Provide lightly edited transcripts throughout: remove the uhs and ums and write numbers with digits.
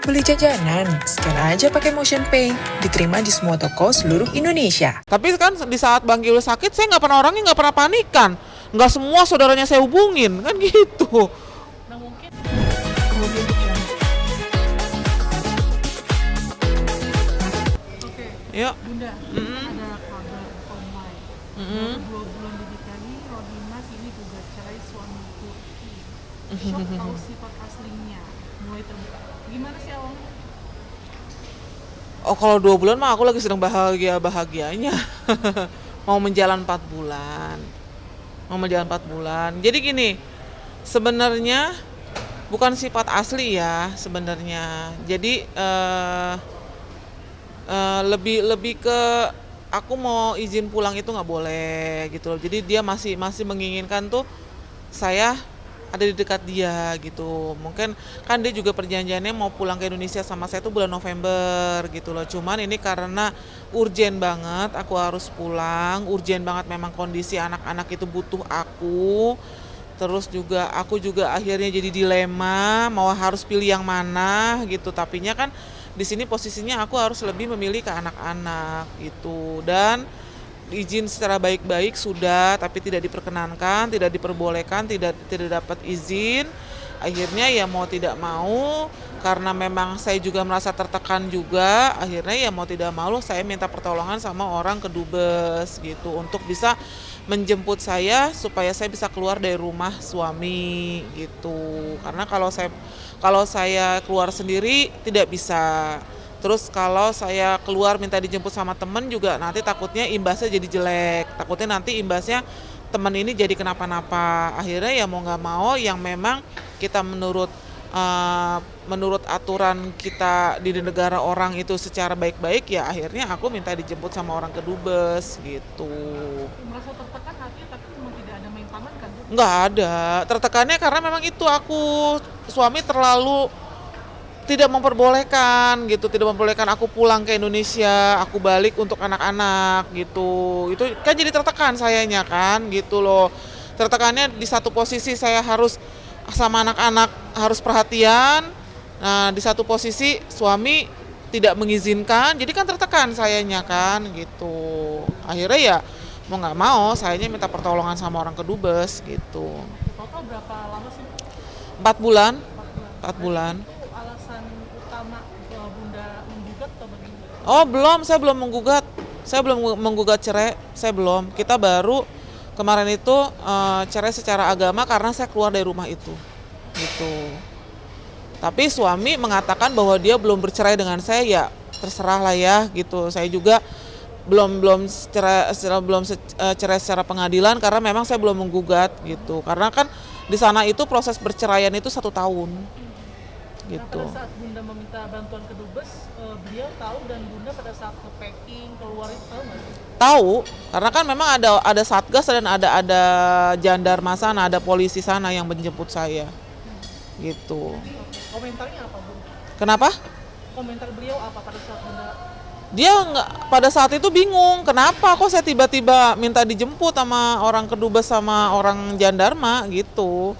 Beli jajanan, scan aja pakai Motion Pay. Diterima di semua toko seluruh Indonesia. Tapi kan di saat Bang Gil sakit, saya nggak pernah orangnya nggak pernah panikan. Nggak semua saudaranya saya hubungin, kan gitu. Nah mungkin Oke, Yuk. Bunda, Mm-mm. ada kabar online. Mm-mm. Baru 2 bulan dinikahi, Rodina kini gugat cerai suami Turki. Shock tahu sifat aslinya, mulai terbuka. Gimana sih awalnya? Oh, kalau 2 bulan mah aku lagi sedang bahagianya. Mau menjalan 4 bulan. Mau menjalan 4 bulan. Jadi gini, sebenarnya bukan sifat asli ya sebenarnya. Jadi lebih ke aku mau izin pulang itu nggak boleh gitu loh. Jadi dia masih menginginkan tuh saya ada di dekat dia gitu. Mungkin kan dia juga perjanjiannya mau pulang ke Indonesia sama saya tuh bulan November gitu loh. Cuman ini karena urgen banget aku harus pulang, urgen banget memang kondisi anak-anak itu butuh aku. Terus juga aku juga akhirnya jadi dilema mau harus pilih yang mana gitu. Tapinya kan di sini posisinya aku harus lebih memilih ke anak-anak gitu. Dan izin secara baik-baik sudah, tapi tidak diperkenankan, tidak diperbolehkan, tidak dapat izin. Akhirnya ya mau tidak mau, karena memang saya juga merasa tertekan juga, akhirnya ya mau tidak mau saya minta pertolongan sama orang kedubes gitu untuk bisa menjemput saya supaya saya bisa keluar dari rumah suami gitu. Karena kalau saya keluar sendiri tidak bisa. Terus kalau saya keluar minta dijemput sama temen juga nanti takutnya imbasnya jadi jelek. Takutnya nanti imbasnya temen ini jadi kenapa-napa. Akhirnya ya mau nggak mau yang memang kita menurut aturan kita di negara orang itu secara baik-baik ya akhirnya aku minta dijemput sama orang kedubes gitu. Merasa tertekan hatinya, tapi memang tidak ada main tangan kan? Nggak ada. Tertekannya karena memang itu suami terlalu tidak memperbolehkan gitu, tidak memperbolehkan aku pulang ke Indonesia, aku balik untuk anak-anak gitu. Itu kan jadi tertekan sayanya kan gitu loh. Tertekannya di satu posisi saya harus sama anak-anak harus perhatian. Nah, di satu posisi suami tidak mengizinkan, jadi kan tertekan sayanya kan gitu. Akhirnya ya mau nggak mau sayanya minta pertolongan sama orang kedubes gitu. Total berapa lama sih? 4 bulan. 4 bulan. 4 bulan. Itu alasan utama Bunda menggugat atau bagaimana? Oh belum, saya belum menggugat. Saya belum menggugat cerai, saya belum. Kita baru kemarin itu cerai secara agama karena saya keluar dari rumah itu. Gitu. Tapi suami mengatakan bahwa dia belum bercerai dengan saya, ya terserah lah ya gitu. Saya juga belum cerai secara pengadilan karena memang saya belum menggugat gitu. Karena kan di sana itu proses perceraian itu 1 tahun. Nah, Gitu. pada saat Bunda meminta bantuan kedubes, beliau tahu dan Bunda pada saat nge-packing keluar itu tahu nggak sih? Tahu, karena kan memang ada satgas dan ada jandarma sana, ada polisi sana yang menjemput saya. Gitu. Komentarnya apa, Bu? Kenapa? Komentar beliau apa pada saat Bunda? Dia nggak pada saat itu bingung, kenapa kok saya tiba-tiba minta dijemput sama orang kedubes sama orang jandarma gitu.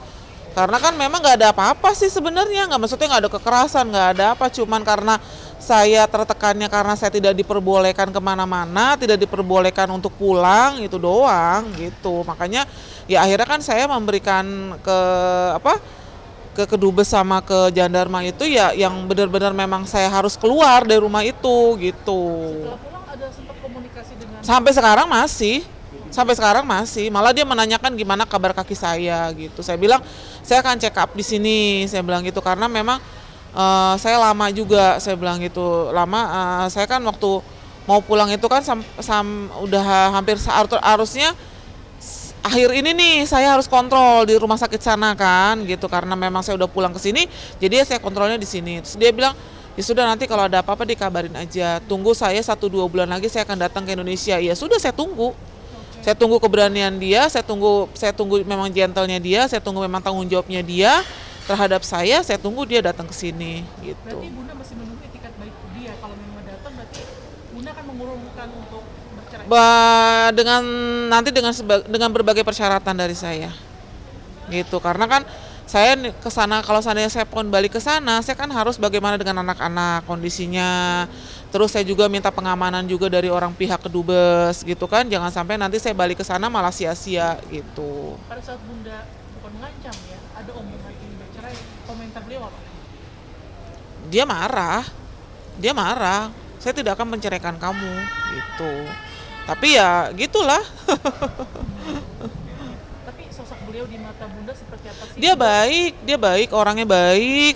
Karena kan memang nggak ada apa-apa sih sebenarnya, maksudnya nggak ada kekerasan, nggak ada apa, cuman karena saya tertekannya karena saya tidak diperbolehkan kemana-mana, tidak diperbolehkan untuk pulang itu doang gitu. Makanya ya akhirnya kan saya memberikan ke kedubes sama ke jandarma itu ya yang benar-benar memang saya harus keluar dari rumah itu gitu. Setelah pulang ada sempat komunikasi dengan Sampai sekarang masih. Malah dia menanyakan gimana kabar kaki saya gitu. Saya bilang saya akan check up di sini. Saya bilang gitu karena memang saya lama juga. Saya bilang gitu lama. Saya kan waktu mau pulang itu kan udah hampir harusnya akhir ini nih saya harus kontrol di rumah sakit sana kan gitu karena memang saya udah pulang ke sini. Jadi ya saya kontrolnya di sini. Terus dia bilang ya sudah nanti kalau ada apa-apa dikabarin aja. Tunggu saya 1-2 bulan lagi saya akan datang ke Indonesia. Ya sudah saya tunggu. Saya tunggu keberanian dia, saya tunggu memang gentlenya dia, saya tunggu memang tanggung jawabnya dia terhadap saya tunggu dia datang ke sini gitu. Berarti Bunda masih menunggu etikat baik dia. Kalau memang datang berarti Bunda akan mengurungkan untuk bercerai. Dengan berbagai persyaratan dari saya. Gitu. Karena kan Saya ke sana, kalau seandainya saya pun balik ke sana, saya kan harus bagaimana dengan anak-anak kondisinya. Terus saya juga minta pengamanan juga dari orang pihak kedubes gitu kan. Jangan sampai nanti saya balik ke sana malah sia-sia gitu. Pada saat Bunda bukan mengancam ya, ada omongan ingin bercerai, komentar beliau apa? Dia marah. Dia marah. Saya tidak akan menceraikan kamu gitu. Tapi ya gitulah. Tapi sosok beliau di mata Bunda seperti apa sih? Dia baik,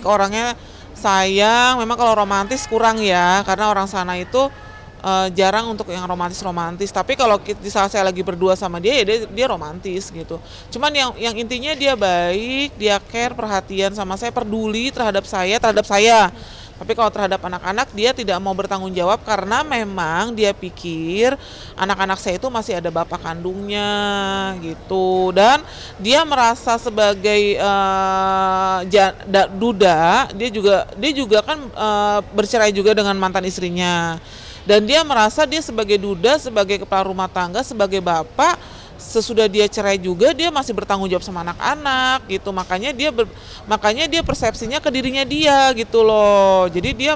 orangnya sayang. Memang kalau romantis kurang ya, karena orang sana itu jarang untuk yang romantis. Tapi kalau di saat saya lagi berdua sama dia, ya dia romantis gitu. Cuman yang intinya dia baik, dia care, perhatian sama saya, peduli terhadap saya. Tapi kalau terhadap anak-anak dia tidak mau bertanggung jawab karena memang dia pikir anak-anak saya itu masih ada bapak kandungnya gitu, dan dia merasa sebagai duda. Dia juga kan bercerai juga dengan mantan istrinya, dan dia merasa dia sebagai duda, sebagai kepala rumah tangga, sebagai bapak, sesudah dia cerai juga dia masih bertanggung jawab sama anak-anak gitu. Makanya dia persepsinya ke dirinya dia gitu loh. Jadi dia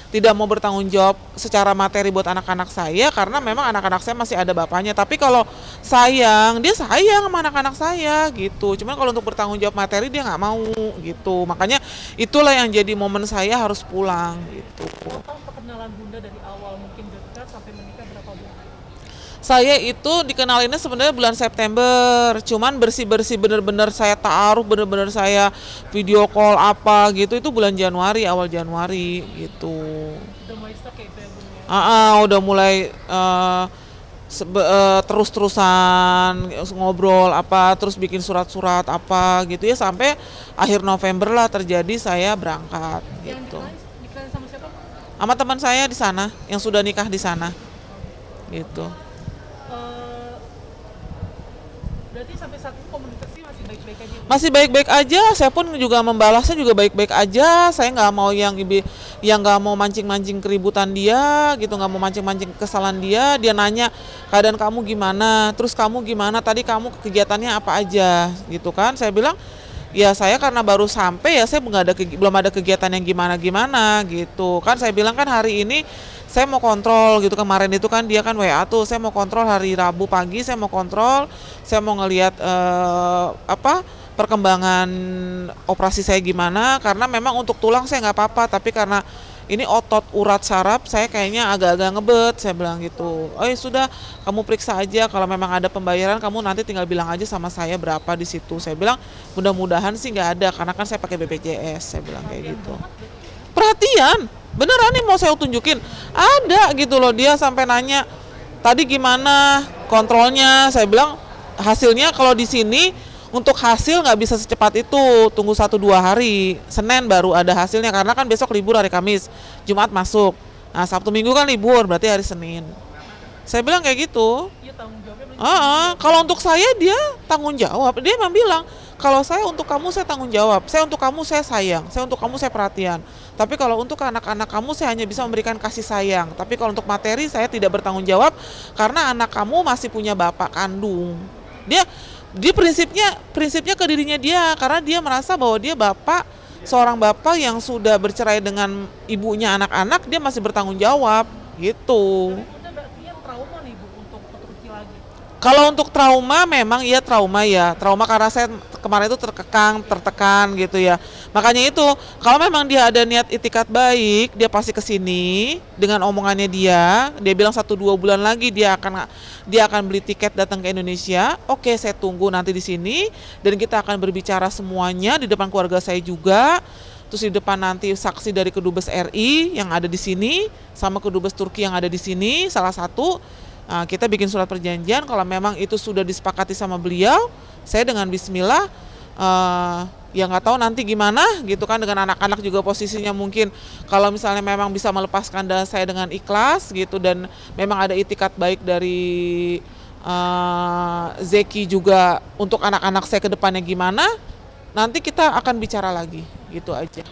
tidak mau bertanggung jawab secara materi buat anak-anak saya karena memang anak-anak saya masih ada bapaknya. Tapi kalau dia sayang sama anak-anak saya gitu. Cuman kalau untuk bertanggung jawab materi dia nggak mau gitu. Makanya itulah yang jadi momen saya harus pulang gitu. Total perkenalan Bunda dari awal mungkin dekat sampai menikah berapa bulan? Saya itu dikenalinnya sebenarnya bulan September, cuman bersih-bersih bener-bener saya taruh, bener-bener saya video call apa gitu itu bulan Januari, awal Januari gitu. Udah mulai stuck ya itu ya Bunda? Udah mulai terus-terusan ngobrol apa, terus bikin surat-surat apa gitu ya, sampai akhir November lah terjadi saya berangkat Yang gitu. dikenalin sama siapa? Sama teman saya di sana yang sudah nikah di sana gitu. Berarti sampai saat ini komunikasi masih baik-baik aja? Masih baik-baik aja, saya pun juga membalasnya juga baik-baik aja. Saya nggak mau yang nggak mau mancing-mancing keributan dia gitu, nggak mau mancing-mancing kesalahan dia. Dia nanya keadaan kamu gimana, terus kamu gimana, tadi kamu kegiatannya apa aja gitu kan. Saya bilang ya saya karena baru sampai ya saya belum ada kegiatan yang gimana-gimana gitu kan. Saya bilang kan hari ini saya mau kontrol gitu, kemarin itu kan dia kan WA tuh, saya mau kontrol hari Rabu pagi, saya mau kontrol, saya mau ngelihat perkembangan operasi saya gimana, karena memang untuk tulang saya nggak apa-apa, tapi karena ini otot urat saraf saya kayaknya agak-agak ngebet, saya bilang gitu. Oh ya sudah, kamu periksa aja, kalau memang ada pembayaran kamu nanti tinggal bilang aja sama saya berapa di situ. Saya bilang mudah-mudahan sih nggak ada, karena kan saya pakai BPJS, saya bilang kayak gitu. Perhatian, beneran nih mau saya tunjukin, ada gitu loh. Dia sampai nanya tadi gimana kontrolnya, saya bilang hasilnya kalau di sini untuk hasil nggak bisa secepat itu, tunggu 1-2 hari, Senin baru ada hasilnya karena kan besok libur hari Kamis, Jumat masuk, nah Sabtu Minggu kan libur, berarti hari Senin. Saya bilang kayak gitu. Iya, tanggung jawabnya Kalau untuk saya dia tanggung jawab, dia memang bilang kalau saya untuk kamu saya tanggung jawab, saya untuk kamu saya sayang, saya untuk kamu saya perhatian. Tapi kalau untuk anak-anak kamu saya hanya bisa memberikan kasih sayang. Tapi kalau untuk materi saya tidak bertanggung jawab karena anak kamu masih punya bapak kandung. Dia prinsipnya ke dirinya dia, karena dia merasa bahwa dia seorang bapak yang sudah bercerai dengan ibunya anak-anak, dia masih bertanggung jawab gitu. Bunda berarti yang trauma nih Bu untuk ke Turki lagi? Kalau untuk trauma memang iya trauma karena saya kemarin itu tertekan gitu ya. Makanya itu kalau memang dia ada niat itikat baik, dia pasti kesini dengan omongannya dia bilang 1-2 bulan lagi dia akan beli tiket datang ke Indonesia. Oke, saya tunggu nanti di sini dan kita akan berbicara semuanya di depan keluarga saya juga. Terus di depan nanti saksi dari Kedubes RI yang ada di sini sama Kedubes Turki yang ada di sini salah satu. Nah, kita bikin surat perjanjian kalau memang itu sudah disepakati sama beliau, saya dengan bismillah, ya nggak tahu nanti gimana gitu kan, dengan anak-anak juga posisinya mungkin kalau misalnya memang bisa melepaskan saya dengan ikhlas gitu, dan memang ada itikat baik dari Zeki juga untuk anak-anak saya ke depannya gimana, nanti kita akan bicara lagi gitu aja.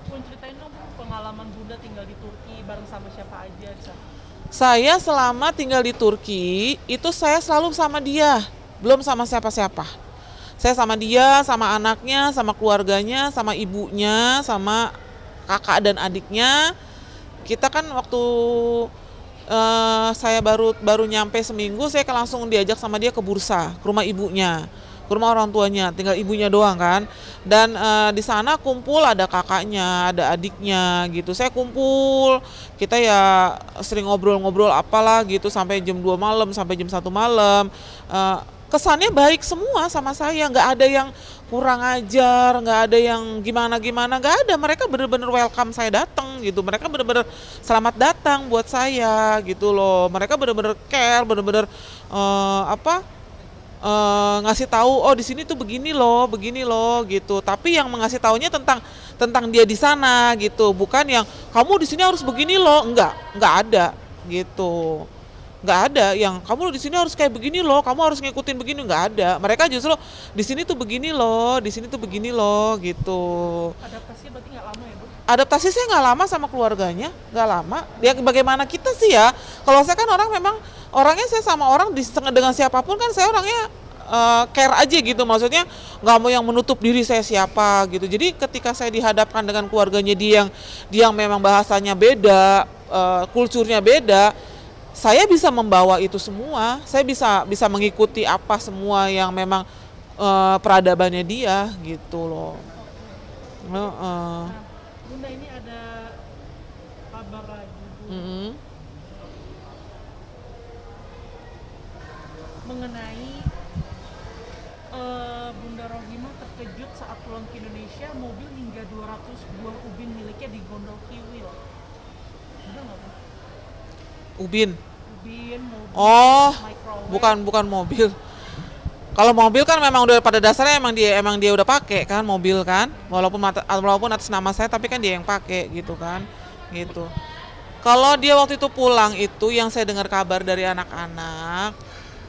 Pun ceritain dong pengalaman Bunda tinggal di Turki bareng sama siapa aja di sana? Saya selama tinggal di Turki itu saya selalu sama dia, belum sama siapa-siapa. Saya sama dia, sama anaknya, sama keluarganya, sama ibunya, sama kakak dan adiknya. Kita kan waktu saya baru nyampe seminggu, saya langsung diajak sama dia ke bursa, ke rumah ibunya, ke rumah orang tuanya, tinggal ibunya doang kan. Dan di sana kumpul ada kakaknya, ada adiknya gitu. Saya kumpul, kita ya sering ngobrol-ngobrol apalah gitu sampai jam 2 malam, sampai jam 1 malam. Kesannya baik semua sama saya, nggak ada yang kurang ajar, nggak ada yang gimana-gimana, nggak ada. Mereka bener-bener welcome saya datang gitu. Mereka bener-bener selamat datang buat saya gitu loh. Mereka bener-bener care, bener-bener ngasih tahu, oh di sini tuh begini loh gitu. Tapi yang mengasih taunya tentang dia di sana gitu, bukan yang kamu di sini harus begini loh, nggak ada gitu. Nggak ada yang kamu di sini harus kayak begini loh, kamu harus ngikutin begini, nggak ada. Mereka justru di sini tuh begini loh, di sini tuh begini loh gitu. Adaptasi berarti nggak lama ya, Bu? Adaptasi saya nggak lama sama keluarganya, nggak lama. Dia bagaimana kita sih ya? Kalau saya kan orang memang orangnya, saya sama orang dengan siapapun kan saya orangnya care aja gitu, maksudnya nggak mau yang menutup diri saya siapa gitu. Jadi ketika saya dihadapkan dengan keluarganya dia yang memang bahasanya beda, kulturnya beda, saya bisa membawa itu semua. Saya bisa mengikuti apa semua yang memang peradabannya dia gitu loh. Nah, Bunda, ini ada kabar lagi, Bu, mengenai Bunda Rohimah terkejut saat pulang ke Indonesia, mobil hingga 200 buah ubin miliknya digondol kiwil. Bener nggak, Bu? Ubin. Ubin, mobil, Oh, microwave. bukan mobil. Kalau mobil kan memang udah pada dasarnya emang dia udah pakai kan mobil kan, walaupun atas nama saya tapi kan dia yang pakai gitu kan, gitu. Kalau dia waktu itu pulang itu yang saya dengar kabar dari anak-anak,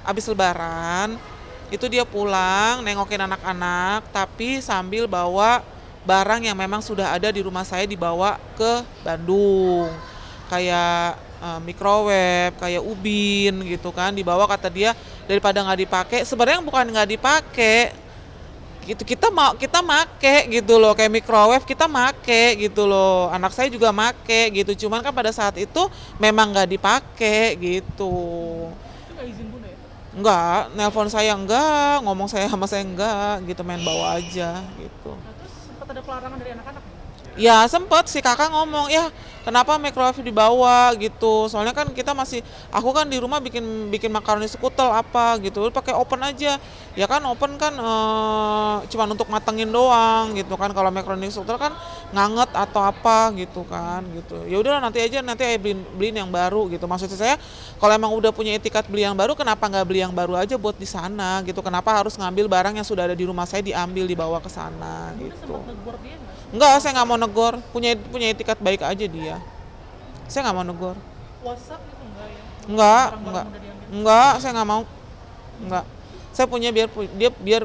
habis Lebaran itu dia pulang nengokin anak-anak tapi sambil bawa barang yang memang sudah ada di rumah saya dibawa ke Bandung, kayak microwave, kayak ubin gitu kan, dibawa, kata dia daripada nggak dipakai. Sebenarnya bukan nggak dipakai gitu, kita make gitu loh, kayak microwave kita make gitu loh, anak saya juga make gitu, cuman kan pada saat itu memang nggak dipakai gitu. Itu nggak izin, Bunda ya? Enggak, nelpon saya enggak, ngomong saya sama saya enggak gitu, main bawa aja gitu. Nah, terus sempat ada pelarangan dari anak-anak ya? Ya sempet si kakak ngomong, ya kenapa microwave dibawa gitu, soalnya kan aku kan di rumah bikin makaroni skutel apa gitu, pakai oven aja. Ya kan oven kan cuma untuk matengin doang gitu kan, kalau makaroni skutel kan nganget atau apa gitu kan gitu. Ya udahlah nanti aja beliin yang baru gitu. Maksud saya kalau emang udah punya etikat beli yang baru, kenapa nggak beli yang baru aja buat di sana gitu, kenapa harus ngambil barang yang sudah ada di rumah saya diambil dibawa ke sana Bunda gitu. sempat negor dia nggak sih? Enggak, saya nggak mau negor. Punya etikat baik aja dia. Saya nggak mau negor. WhatsApp itu enggak ya? Enggak, Barang-barang enggak, Bunda diambil. enggak. Saya nggak mau. Enggak. Saya punya biar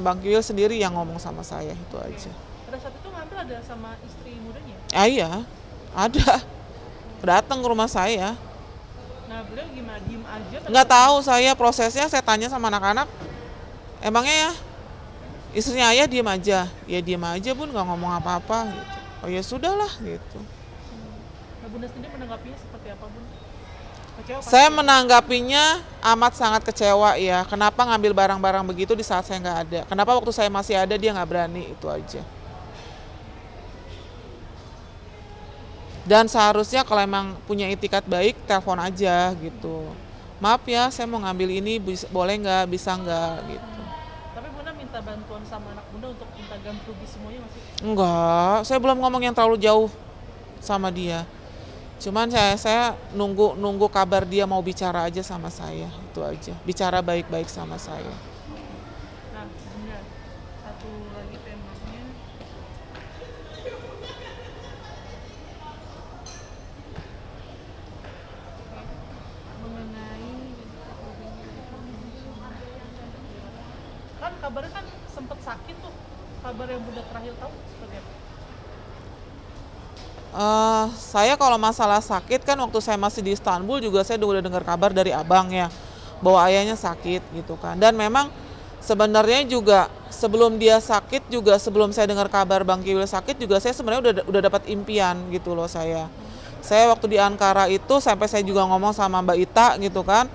Bang Kiwil sendiri yang ngomong sama saya, itu aja. Pada saat itu ngambil ada sama istri mudanya? Ah iya, ada. Datang ke rumah saya. Nah, beliau gimana? Diem aja? Nggak tahu saya prosesnya. Saya tanya sama anak-anak. Emangnya ya istrinya ayah diem aja? Ya diem aja Bun, nggak ngomong apa-apa gitu. Oh ya sudahlah gitu. Nah, Bunda sendiri menanggapinya seperti apa, Bun? Kecewa pasti Saya ya? menanggapinya amat sangat kecewa ya. Kenapa ngambil barang-barang begitu di saat saya nggak ada? Kenapa waktu saya masih ada dia nggak berani? Itu aja. Dan seharusnya kalau emang punya itikat baik, telepon aja gitu. Maaf ya, saya mau ngambil ini, boleh nggak? Bisa nggak? Gitu. Tapi Bunda minta bantuan sama anak Bunda untuk minta ganti rugi semuanya masih? Enggak, saya belum ngomong yang terlalu jauh sama dia. Cuman saya nunggu kabar dia mau bicara aja sama saya, itu aja. Bicara baik-baik sama saya. Nah, Bunda, satu lagi temanya. Mengenai kan kabarnya kan sempet sakit tuh. Kabar yang Bunda terakhir tahu seperti apa? Saya kalau masalah sakit kan waktu saya masih di Istanbul juga saya udah dengar kabar dari abang ya bahwa ayahnya sakit gitu kan. Dan memang sebenarnya juga sebelum dia sakit juga, sebelum saya dengar kabar Bang Kiwil sakit juga, saya sebenarnya udah dapat impian gitu loh saya. Saya waktu di Ankara itu sampai saya juga ngomong sama Mbak Ita gitu kan,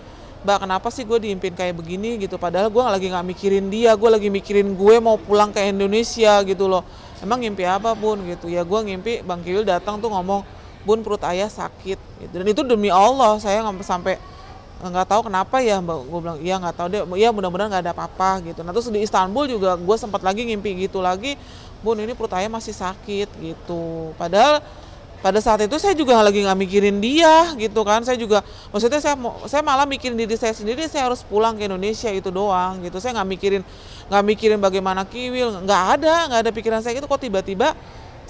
Mbak kenapa sih gue diimpin kayak begini gitu, padahal gue lagi nggak mikirin dia, gue lagi mikirin gue mau pulang ke Indonesia gitu loh. Emang ngimpi apa Bun gitu, ya gue ngimpi Bang Kiwil datang tuh ngomong, Bun perut ayah sakit gitu. Dan itu demi Allah, saya sampai nggak tahu kenapa ya Mbak, gue bilang iya nggak tahu deh, iya mudah-mudahan nggak ada apa-apa gitu. Nah terus di Istanbul juga gue sempat lagi ngimpi gitu lagi, Bun ini perut ayah masih sakit gitu. Padahal pada saat itu saya juga lagi nggak mikirin dia gitu kan, saya juga maksudnya saya malah mikirin diri saya sendiri, saya harus pulang ke Indonesia itu doang gitu. Saya nggak mikirin bagaimana Kiwil, nggak ada pikiran saya gitu. Kok tiba-tiba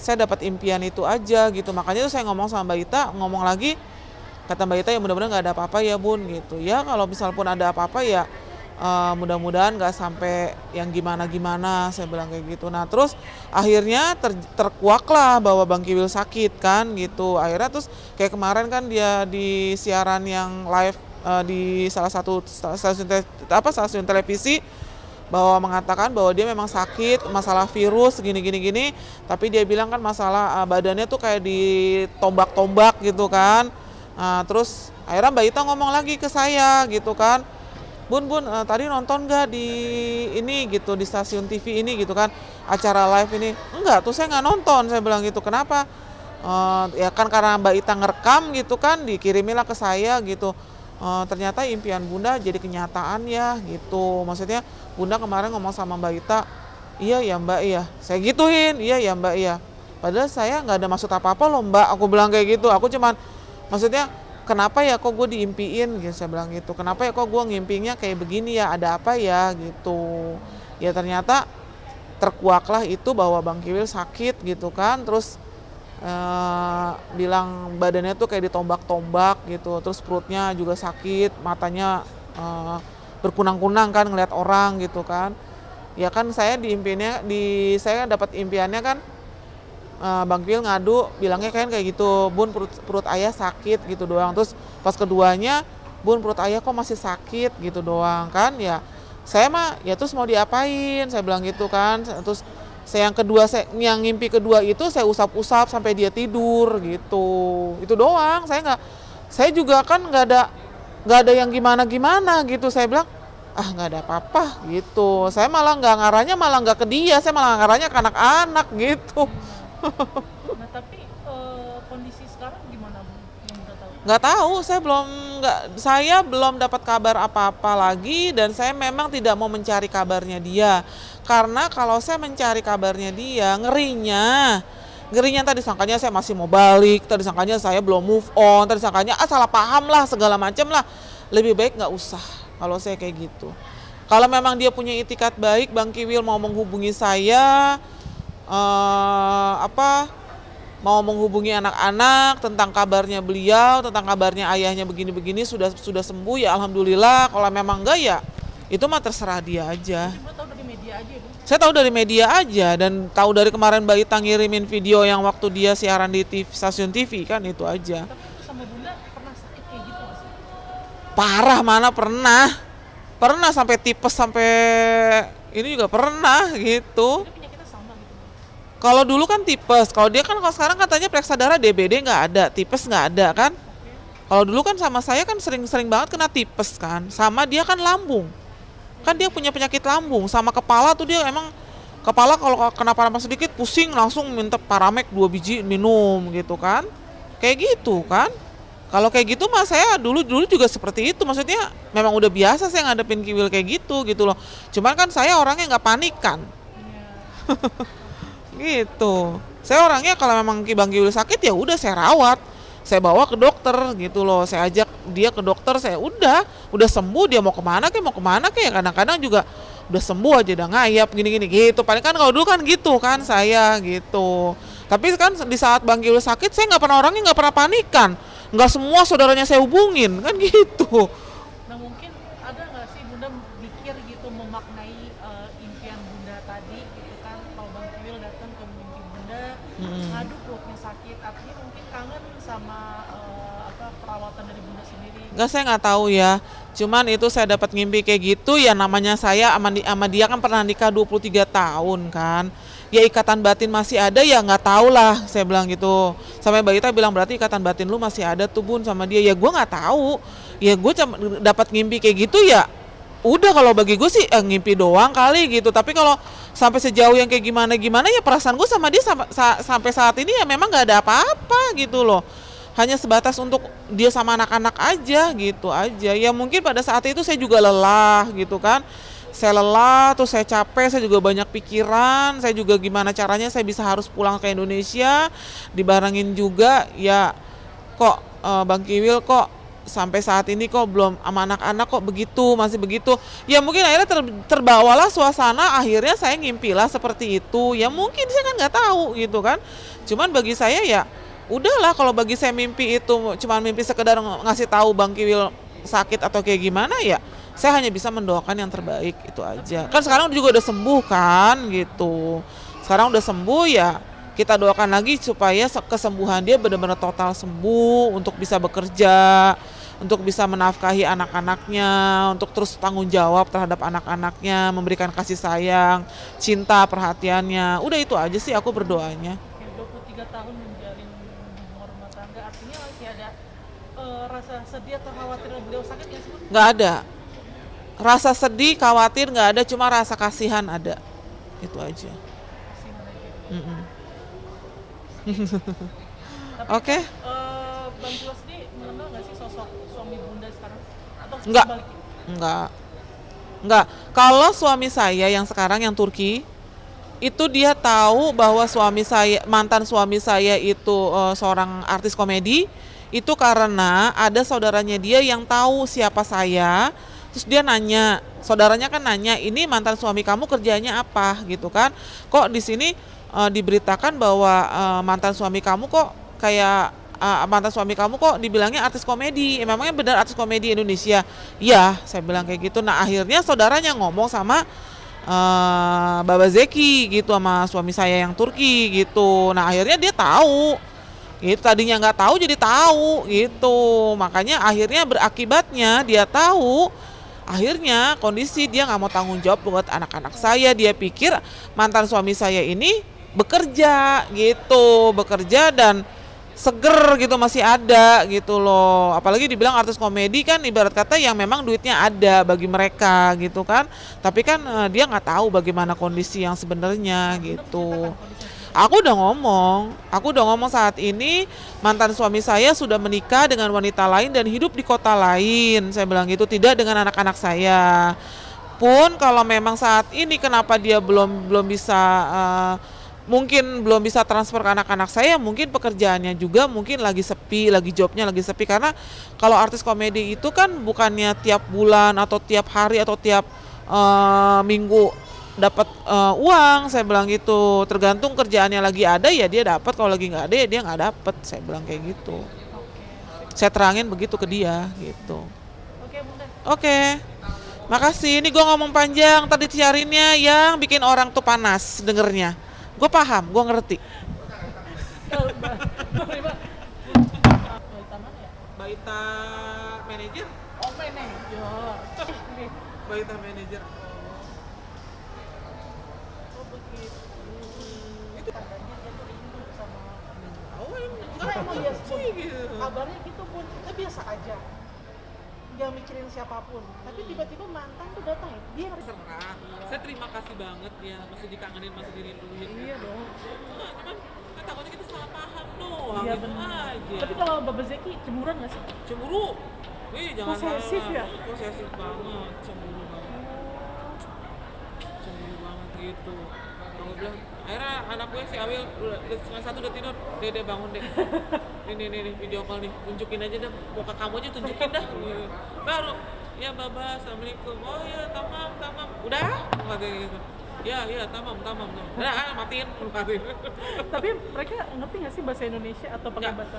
saya dapat impian itu aja gitu. Makanya tuh saya ngomong sama Mbak Ita, ngomong lagi, kata Mbak Ita ya mudah-mudahan nggak ada apa-apa ya Bun gitu ya, kalau misal pun ada apa-apa ya mudah-mudahan nggak sampai yang gimana-gimana, saya bilang kayak gitu. Nah terus akhirnya terkuaklah bahwa Bang Kiwil sakit kan gitu. Akhirnya terus kayak kemarin kan dia di siaran yang live di salah satu stasiun televisi, bahwa mengatakan bahwa dia memang sakit masalah virus gini, tapi dia bilang kan masalah badannya tuh kayak ditombak-tombak gitu kan. Nah, terus akhirnya Mbak Ita ngomong lagi ke saya gitu kan, Bun, tadi nonton gak di ini gitu, di stasiun TV ini gitu kan, acara live ini? Enggak, tuh saya nggak nonton, saya bilang gitu. Kenapa? Ya kan karena Mbak Ita ngerekam gitu kan, dikirimilah ke saya gitu. Ternyata impian Bunda jadi kenyataan ya gitu. Maksudnya Bunda kemarin ngomong sama Mbak Ita, iya ya Mbak iya. Saya gituin, iya ya Mbak iya. Padahal saya nggak ada maksud apa-apa loh Mbak, aku bilang kayak gitu. Aku cuman maksudnya kenapa ya kok gue diimpiin gitu, saya bilang gitu. Kenapa ya kok gue ngimpinya kayak begini ya, ada apa ya gitu. Ya ternyata terkuaklah itu bahwa Bang Kiwil sakit gitu kan. Terus bilang badannya tuh kayak ditombak-tombak gitu. Terus perutnya juga sakit, matanya berkunang-kunang kan ngeliat orang gitu kan. Ya kan saya saya dapat impiannya kan, Bang Kiwil ngadu bilangnya kayak gitu, Bun perut ayah sakit gitu doang. Terus pas keduanya, Bun perut ayah kok masih sakit gitu doang kan. Ya saya mah ya terus mau diapain, saya bilang gitu kan. Terus yang kedua, yang ngimpi kedua itu saya usap-usap sampai dia tidur gitu. Itu doang. Saya juga kan nggak ada yang gimana-gimana gitu. Saya bilang nggak ada apa-apa gitu. Saya malah nggak ke dia, saya malah ngarahnya ke anak-anak gitu. Nah tapi kondisi sekarang gimana Bu? Yang udah tahu? Nggak tahu, saya belum dapat kabar apa-apa lagi, dan saya memang tidak mau mencari kabarnya dia. Karena kalau saya mencari kabarnya dia, ngerinya tadi sangkanya saya masih mau balik, tadi sangkanya saya belum move on, tadi sangkanya salah paham lah, segala macam lah. Lebih baik nggak usah kalau saya kayak gitu. Kalau memang dia punya itikat baik, Bang Kiwil mau menghubungi saya, mau menghubungi anak-anak tentang kabarnya beliau, tentang kabarnya ayahnya begini-begini, sudah sembuh ya alhamdulillah. Kalau memang enggak ya itu mah terserah dia aja. Ibu tahu dari media aja ya Bu? Saya tahu dari media aja, dan tahu dari kemarin Mbak Ita ngirimin video yang waktu dia siaran di stasiun TV kan, itu aja. Tapi itu sama Bunda pernah sakit kayak gitu nggak sih? Parah mana pernah sampai tipes, sampai ini juga pernah gitu. Jadi penyakitnya sama gitu Bu? Kalau dulu kan tipes, kalau sekarang katanya periksa darah DBD nggak ada, tipes nggak ada kan. Kalau dulu kan sama saya kan sering banget kena tipes kan, sama dia kan lambung. Kan dia punya penyakit lambung, sama kepala tuh dia emang, kepala kalau kena panas sedikit pusing langsung minta Paramek 2 biji minum gitu kan. Kayak gitu kan. Kalau kayak gitu mah saya dulu juga seperti itu, maksudnya memang udah biasa saya ngadepin Kiwil kayak gitu loh. Cuman kan saya orangnya nggak panik kan. Gitu. Saya orangnya kalau memang Bang Kiwil sakit ya udah saya rawat. Saya bawa ke dokter gitu loh. Saya ajak dia ke dokter, saya udah sembuh, dia mau kemana kayak kadang-kadang juga udah sembuh aja udah ngayap gini-gini gitu. Paling kan kalau dulu kan gitu kan saya gitu. Tapi kan di saat Bang Kiwil sakit saya orangnya nggak pernah panikan. Nggak semua saudaranya saya hubungin kan gitu. Nah mungkin ada nggak sih Bunda mikir gitu memaknai impian Bunda tadi gitu kan, kalau Bang Kiwil datang ke mimpi Bunda ngadu perutnya sakit, artinya mungkin kangen sama perawatan dari Bunda sendiri. Nggak, saya nggak tahu ya. Cuman itu saya dapat ngimpi kayak gitu, ya namanya saya sama dia kan pernah nikah 23 tahun kan. Ya ikatan batin masih ada, ya nggak tahu lah, saya bilang gitu. Sampai Mbak Ita bilang berarti ikatan batin lu masih ada tuh Bun sama dia. Ya gue nggak tahu. Ya gue dapat ngimpi kayak gitu ya. Udah kalau bagi gue sih ngimpi doang kali gitu. Tapi kalau sampai sejauh yang kayak gimana ya perasaan gue sama dia sampai saat ini ya memang nggak ada apa-apa gitu loh. Hanya sebatas untuk dia sama anak-anak aja gitu aja. Ya mungkin pada saat itu saya juga lelah gitu kan. Saya lelah, terus saya capek, saya juga banyak pikiran, saya juga gimana caranya saya bisa harus pulang ke Indonesia, dibarengin juga ya kok Bang Kiwil kok sampai saat ini kok belum sama anak-anak kok begitu, masih begitu. Ya mungkin akhirnya terbawalah suasana, akhirnya saya ngimpilah seperti itu. Ya mungkin saya kan nggak tahu gitu kan. Cuman bagi saya ya udahlah, kalau bagi saya mimpi itu cuma mimpi sekedar ngasih tahu Bang Kiwil sakit atau kayak gimana, ya saya hanya bisa mendoakan yang terbaik itu aja. Kan sekarang juga udah sembuh kan gitu. Sekarang udah sembuh, ya kita doakan lagi supaya kesembuhan dia benar-benar total sembuh untuk bisa bekerja, untuk bisa menafkahi anak-anaknya, untuk terus tanggung jawab terhadap anak-anaknya, memberikan kasih sayang, cinta, perhatiannya. Udah itu aja sih aku berdoanya. 23 tahun menjalin hubungan rumah tangga, artinya masih ada rasa sedih atau khawatir beliau sakit nggak sih? Nggak ada. Rasa sedih, khawatir nggak ada, cuma rasa kasihan ada. Itu aja. Tapi Oke. Bang Kiwil sendiri mengenal nggak sih sosok suami Bunda sekarang? Atau Nggak. sebaliknya? Enggak. Kalau suami saya yang sekarang yang Turki, itu dia tahu bahwa mantan suami saya itu seorang artis komedi. Itu karena ada saudaranya dia yang tahu siapa saya. Terus dia nanya, saudaranya kan nanya, ini mantan suami kamu kerjanya apa gitu kan? Kok di sini diberitakan bahwa mantan suami kamu kok kayak mantan suami kamu kok dibilangnya artis komedi, memangnya benar artis komedi Indonesia? Iya, saya bilang kayak gitu. Nah akhirnya saudaranya ngomong sama Baba Zeki gitu, sama suami saya yang Turki gitu. Nah akhirnya dia tahu gitu, tadinya nggak tahu jadi tahu gitu. Makanya akhirnya berakibatnya dia tahu, akhirnya kondisi dia nggak mau tanggung jawab buat anak-anak saya. Dia pikir mantan suami saya ini bekerja gitu, bekerja dan seger gitu, masih ada gitu loh. Apalagi dibilang artis komedi kan ibarat kata yang memang duitnya ada bagi mereka gitu kan. Tapi kan dia nggak tahu bagaimana kondisi yang sebenarnya gitu. Aku udah ngomong saat ini mantan suami saya sudah menikah dengan wanita lain dan hidup di kota lain. Saya bilang gitu, tidak dengan anak-anak saya. Pun kalau memang saat ini kenapa dia belum bisa mungkin belum bisa transfer ke anak-anak saya, mungkin pekerjaannya juga mungkin lagi sepi, lagi jobnya lagi sepi. Karena kalau artis komedi itu kan bukannya tiap bulan atau tiap hari atau tiap minggu dapat uang, saya bilang gitu. Tergantung kerjaannya lagi ada ya dia dapat, kalau lagi nggak ada ya dia nggak dapat, saya bilang kayak gitu. Saya terangin begitu ke dia gitu. Oke, Bunda. Oke. Makasih, ini gue ngomong panjang tadi siarinnya yang bikin orang tuh panas dengernya. Gue paham, gue ngerti. Baita manajer? Oh, manajer. Baita manajer. Oh, begitu. Itu tandanya dia tuh rindu sama Enggak emang ya, sih gitu. kabarnya gitu pun, kita biasa aja. Nggak mikirin siapapun, tapi tiba-tiba mantan tuh datang ya, dia harus Serah. Saya terima kasih banget ya, masih dikangenin, masih dirinduin. iya dong. Cuman kan takutnya kita salah paham doang. Iya gitu benar. aja. Tapi kalau Baba Zeki cemburuan nggak sih? Cemburu. Jangan Posesif salah. ya? Posesif banget, cemburu banget. Cemburu banget gitu. Aku bilang, akhirnya anak gue si Awil udah setengah satu udah tidur. Dede bangun deh. Nih video call nih, tunjukin aja dah, muka kamu aja tunjukin dah. Baru, ya Baba, assalamualaikum. Oh ya, tamam. Udah, katanya gitu. Ya, tamam. Udah, matiin. Tapi mereka ngerti nggak sih bahasa Indonesia atau pakai Nggak. bahasa?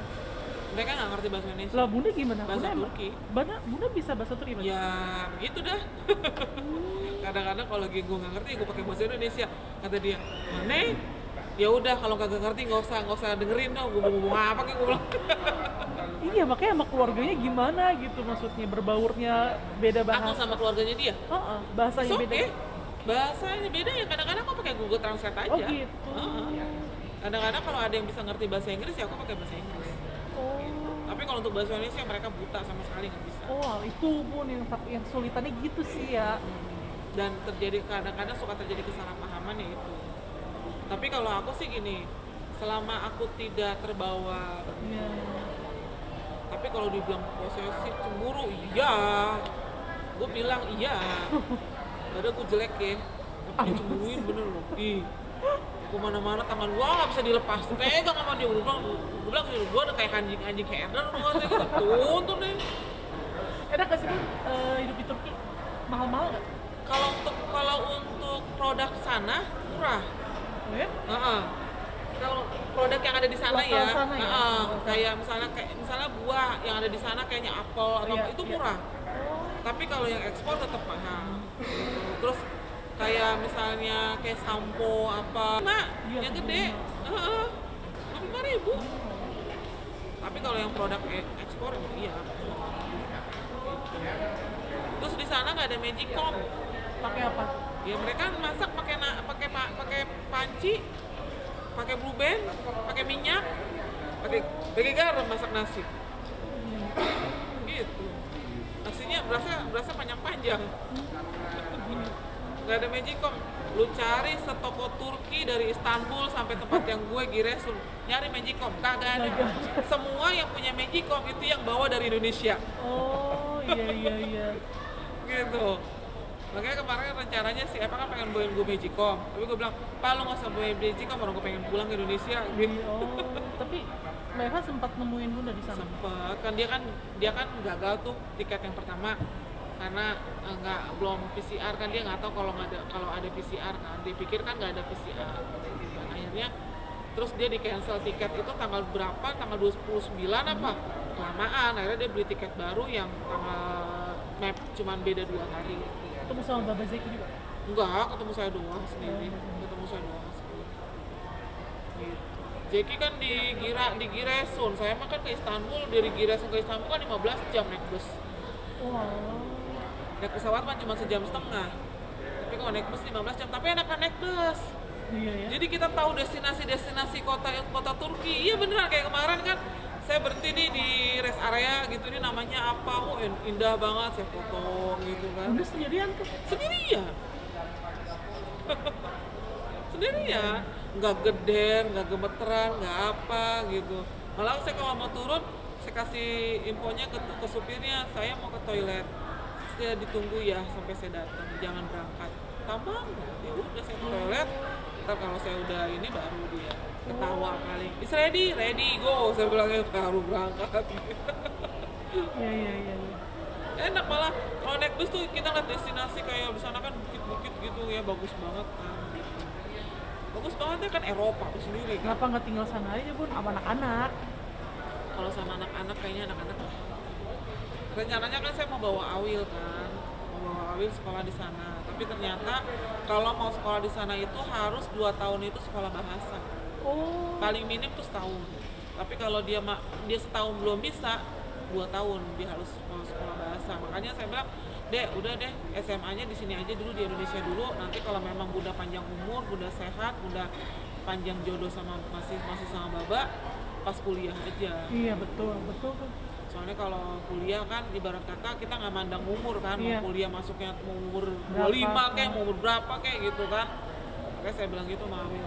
Mereka nggak ngerti bahasa Indonesia. Lah Bunda gimana? Bahasa Bunda Turki. Bunda bisa bahasa Turki Bang? Ya, begitu dah. Kadang-kadang kalau lagi gue nggak ngerti, gue pakai bahasa Indonesia. Kata dia, mana? Ya udah, kalau kagak ngerti nggak usah dengerin dong. Gue mau ngomong apa kayak gue bilang. Iya, makanya sama keluarganya gimana gitu, maksudnya berbaurnya beda Aku bahasa. sama keluarganya dia. Heeh, bahasanya It's beda. okay. Bahasanya beda ya, kadang-kadang aku pakai Google Translate aja. Oh gitu. Kadang-kadang kalau ada yang bisa ngerti bahasa Inggris ya aku pakai bahasa Inggris. Oh. Tapi kalau untuk bahasa Indonesia mereka buta sama sekali nggak bisa. Oh, itu pun yang sulitannya gitu sih ya. Dan terjadi kadang-kadang suka terjadi kesalahpahaman ya itu. Tapi kalau aku sih gini, selama aku tidak terbawa, Iya. tapi kalau dibilang posesif, cemburu, iya. Gue bilang iya. Padahal gue jelek ya, tapi dicemburuin bener loh. Ih, kemana-mana tangan gua nggak bisa dilepas, pegang sama dia. Gue bilang gua udah kayak anjing header, gua kayak gitu, tuntun deh. Enak gak sih Bun, hidup di Turki? Mahal-mahal gak? Kalau untuk produk sana murah. Oh ya? Heeh. Kalau produk yang ada di sana Lokal ya, sana ya? heeh, Lokal. kayak misalnya buah yang ada di sana kayaknya apel atau Iya, apa, itu iya. murah. Oh, Tapi kalau yang ekspor tetap mahal. Gitu. Terus kayak misalnya kayak sampo apa, Iya, yang gede, heeh, 5.000. Tapi kalau yang produk ekspor iya. Gitu. Terus di sana nggak ada magicom. pakai apa? Ya mereka masak pakai panci, pakai blue band, pakai minyak, pakai garam masak nasi. Gitu. Nasinya berasa panjang-panjang. Nggak ada magicom. Lu cari setoko Turki dari Istanbul sampai tempat yang gue Giresun, nyari magicom kagak ada. Semua yang punya magicom itu yang bawa dari Indonesia. Oh, iya. Gitu. Makanya kemarin rencananya si Eva kan pengen bawain gue magicom, tapi gue bilang, Pak lu nggak usah bawain magicom, orang gue pengen pulang ke Indonesia. Gitu. Oh, tapi mereka sempat nemuin Bunda di sana. Sempet kan dia kan gagal tuh tiket yang pertama karena belum PCR kan, dia nggak tahu kalau ada PCR kan, dia pikir kan nggak ada PCR. Dan akhirnya terus dia di cancel tiket itu tanggal berapa, tanggal 29 apa, kelamaan. Akhirnya dia beli tiket baru yang tanggal map cuman beda 2 hari. Ketemu sama Baba Zeki juga. Enggak, ketemu saya doang sendiri. Ketemu saya doang sendiri. Gitu. Jeki kan di Giresun, saya mah kan ke Istanbul, dari Giresun ke Istanbul kan 15 jam naik bus. Wow. Naik pesawat kan cuma sejam setengah. Tapi kalau naik bus 15 jam, tapi enakan naik bus. Iya ya. Jadi kita tahu destinasi kota Turki. Iya beneran kayak kemarin kan saya berhenti nih di rest area gitu, ini namanya apa, oh indah banget, saya foto gitu kan. Bunda sendirian tuh. Sendirian. Sendirian, nggak geder, nggak gemeteran, nggak apa gitu. Malah saya kalau mau turun, saya kasih infonya ke supirnya, saya mau ke toilet. Saya ditunggu ya sampai saya datang, jangan berangkat. Tambang, ya udah saya ke toilet. Ntar kalau saya udah ini baru dia ketawa paling. Is ready, go. Saya bilangnya baru berangkat. Iya. Enak malah kalau naik bus tuh kita lihat destinasi kayak di sana kan bukit-bukit gitu ya, bagus banget kan. Gitu. Bagus banget ya kan, Eropa tuh sendiri kan. Kenapa nggak tinggal sana aja Bun, sama anak-anak? Kalau sama anak-anak kayaknya anak-anak rencananya kan saya mau bawa Awil kan, mau bawa Awil sekolah di sana. Tapi ternyata kalau mau sekolah di sana itu harus 2 tahun itu sekolah bahasa. Oh. Paling minim tuh setahun. Tapi kalau dia setahun belum bisa, 2 tahun dia harus sekolah bahasa. Makanya saya bilang, Dek, udah deh SMA-nya di sini aja dulu, di Indonesia dulu. Nanti kalau memang Bunda panjang umur, Bunda sehat, Bunda panjang jodoh sama masih sama Baba, pas kuliah aja. Iya betul tuh. Soalnya kalau kuliah kan ibarat kata kita nggak mandang umur kan, Iya. mau kuliah masuknya mau umur Berapa? 25 kayak mau umur berapa kayak gitu kan. Makanya saya bilang gitu sama Awil.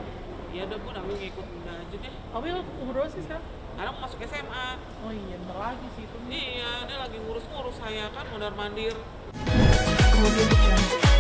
Ya udah Bun, Awil ngikut Bunda aja deh. Awil umur berapa sih sekarang? Karena mau masuk SMA. Oh iya, bentar lagi sih itu. Iya, dia lagi ngurus-ngurus saya kan, mondar mandir. Audio Jungle.